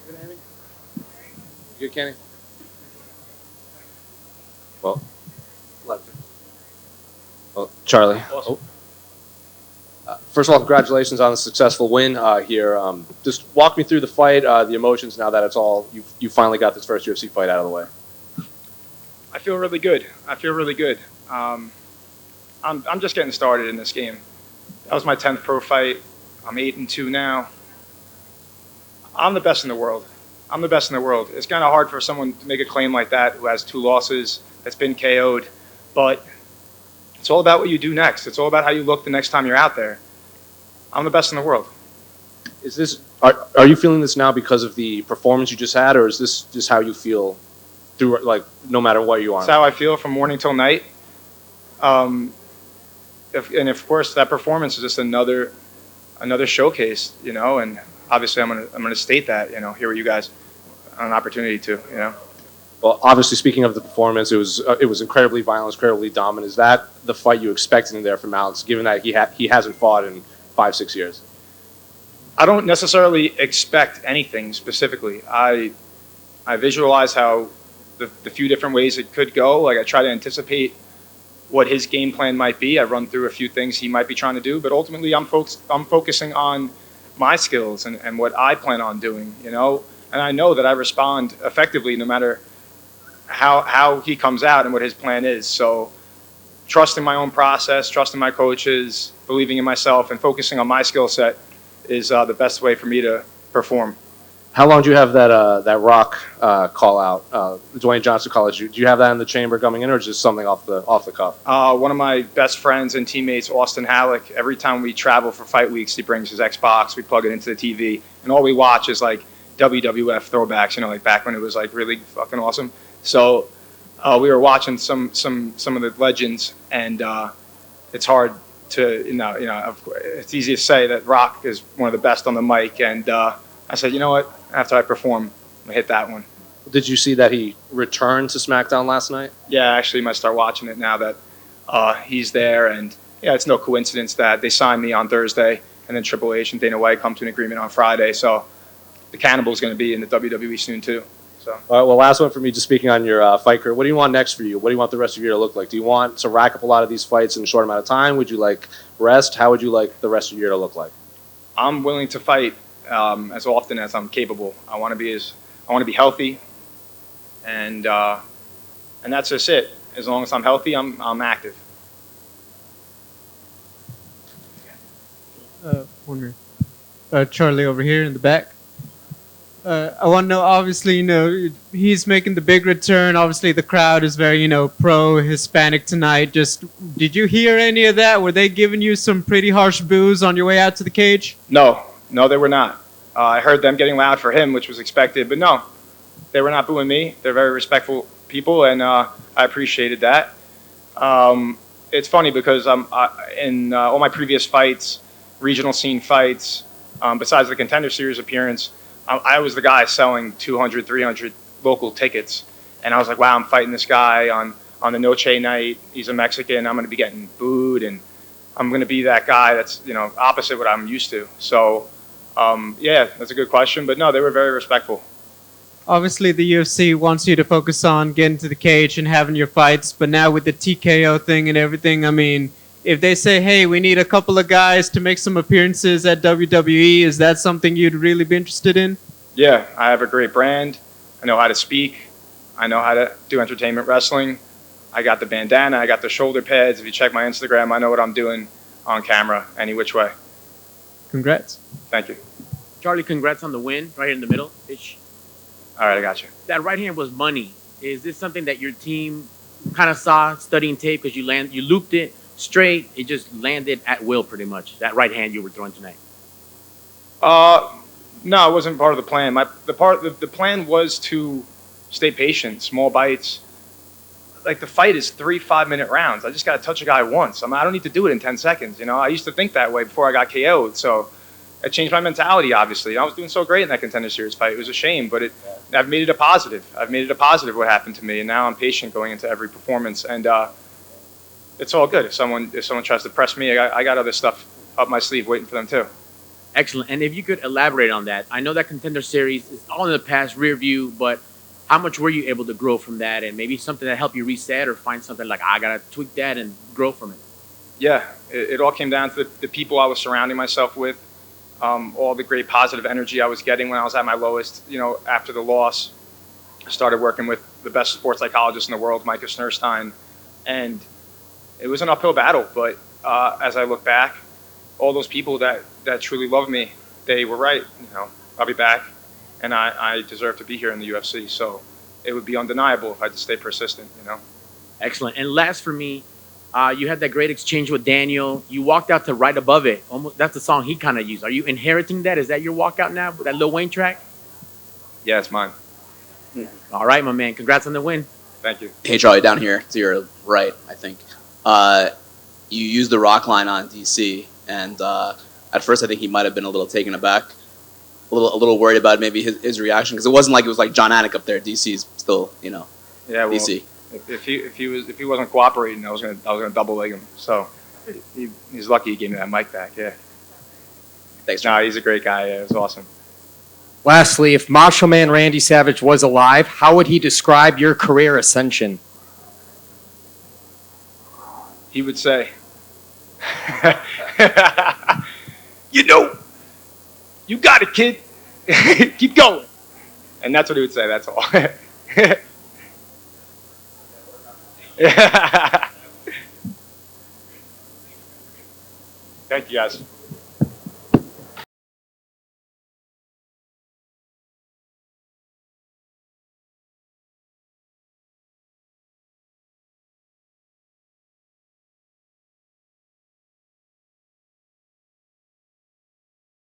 You good, Kenny? Well, Charlie. Awesome. First of all, congratulations on the successful win here. Just walk me through the fight, the emotions now that it's all you finally got this first UFC fight out of the way. I feel really good. I'm just getting started in this game. That was my 10th pro fight. I'm 8-2 now. I'm the best in the world. It's kind of hard for someone to make a claim like that who has 2 losses, that's been KO'd, but it's all about what you do next. It's all about how you look the next time you're out there. I'm the best in the world. Are you feeling this now because of the performance you just had, or is this just how you feel through, like, no matter what you are? It's how I feel from morning till night. And of course that performance is just another showcase, and obviously I'm gonna state that, here with you guys on an opportunity to. Well, obviously, speaking of the performance, it was incredibly violent, incredibly dominant. Is that the fight you expected in there from Alex, given that he hasn't fought in 5-6 years? I don't necessarily expect anything specifically. I visualize how the few different ways it could go. Like, I try to anticipate what his game plan might be. I run through a few things he might be trying to do, but ultimately I'm focusing on my skills and what I plan on doing, and I know that I respond effectively no matter how he comes out and what his plan is. So trusting my own process, trusting my coaches, believing in myself, and focusing on my skill set is the best way for me to perform. How long do you have that Rock call out, Dwayne Johnson call out? Do you have that in the chamber coming in, or just something off the cuff? One of my best friends and teammates, Austin Halleck, every time we travel for fight weeks, he brings his Xbox, we plug it into the TV, and all we watch is like WWF throwbacks, like back when it was like really fucking awesome. So we were watching some of the legends, and it's hard to, it's easy to say that Rock is one of the best on the mic, and I said, you know what, after I perform, I'm gonna hit that one. Did you see that he returned to SmackDown last night? Yeah, actually, I might start watching it now that he's there, and yeah, it's no coincidence that they signed me on Thursday, and then Triple H and Dana White come to an agreement on Friday, so the Cannibal's gonna be in the WWE soon too. So. All right, well, last one for me, just speaking on your fight career. What do you want next for you? What do you want the rest of your year to look like? Do you want to rack up a lot of these fights in a short amount of time? Would you like rest? How would you like the rest of your year to look like? I'm willing to fight as often as I'm capable. I want to be healthy, and that's just it. As long as I'm healthy, I'm active. One more. Charlie over here in the back. I want to know, obviously, he's making the big return. Obviously, the crowd is very, pro-Hispanic tonight. Just, did you hear any of that? Were they giving you some pretty harsh boos on your way out to the cage? No, they were not. I heard them getting loud for him, which was expected, but no, they were not booing me. They're very respectful people, and I appreciated that. It's funny because in all my previous fights, regional scene fights, besides the Contender Series appearance, I was the guy selling 200, 300 local tickets. And I was like, wow, I'm fighting this guy on the Noche night. He's a Mexican. I'm going to be getting booed. And I'm going to be that guy that's, opposite what I'm used to. So, yeah, that's a good question. But no, they were very respectful. Obviously, the UFC wants you to focus on getting to the cage and having your fights. But now with the TKO thing and everything, I mean, if they say, hey, we need a couple of guys to make some appearances at WWE, is that something you'd really be interested in? Yeah, I have a great brand. I know how to speak. I know how to do entertainment wrestling. I got the bandana. I got the shoulder pads. If you check my Instagram, I know what I'm doing on camera, any which way. Congrats. Thank you. Charlie, congrats on the win right here in the middle. All right, I got you. That right hand was money. Is this something that your team kind of saw studying tape because you looped it straight? It just landed at will pretty much. That right hand you were throwing tonight. No, it wasn't part of the plan. The plan was to stay patient, small bites. Like, the fight is 3 5-minute rounds. I just got to touch a guy once. I don't need to do it in 10 seconds. I used to think that way before I got KO'd. So it changed my mentality, obviously. I was doing so great in that Contender Series fight. It was a shame, but I've made it a positive. What happened to me, and now I'm patient going into every performance. And it's all good. If someone tries to press me, I got other stuff up my sleeve waiting for them too. Excellent. And if you could elaborate on that, I know that Contender Series is all in the past, rear view, but how much were you able to grow from that, and maybe something that helped you reset or find something like I gotta tweak that and grow from it? Yeah, it all came down to the people I was surrounding myself with, all the great positive energy I was getting when I was at my lowest. After the loss, I started working with the best sports psychologist in the world, Micah Snerstein, and it was an uphill battle. But as I look back, all those people that truly loved me, they were right. I'll be back, and I deserve to be here in the UFC. So it would be undeniable if I just stay persistent. Excellent. And last for me, you had that great exchange with Daniel. You walked out to Right Above It. Almost, that's the song he kind of used. Are you inheriting that? Is that your walkout now with that Lil Wayne track? Yeah, it's mine. All right, my man. Congrats on the win. Thank you. Hey, Charlie, down here to your right, I think. You used the rock line on DC, and at first I think he might have been a little taken aback, a little worried about maybe his reaction, because it wasn't like it was like John Anik up there. DC's still, Yeah, well, DC. If he wasn't cooperating, I was gonna double leg him. So he's lucky he gave me that mic back. Yeah. Thanks, No, Charlie. he's a great guy. Yeah, it was awesome. Lastly, if Macho Man Randy Savage was alive, how would he describe your career ascension? He would say, you got it, kid. Keep going. And that's what he would say. That's all. Thank you, guys.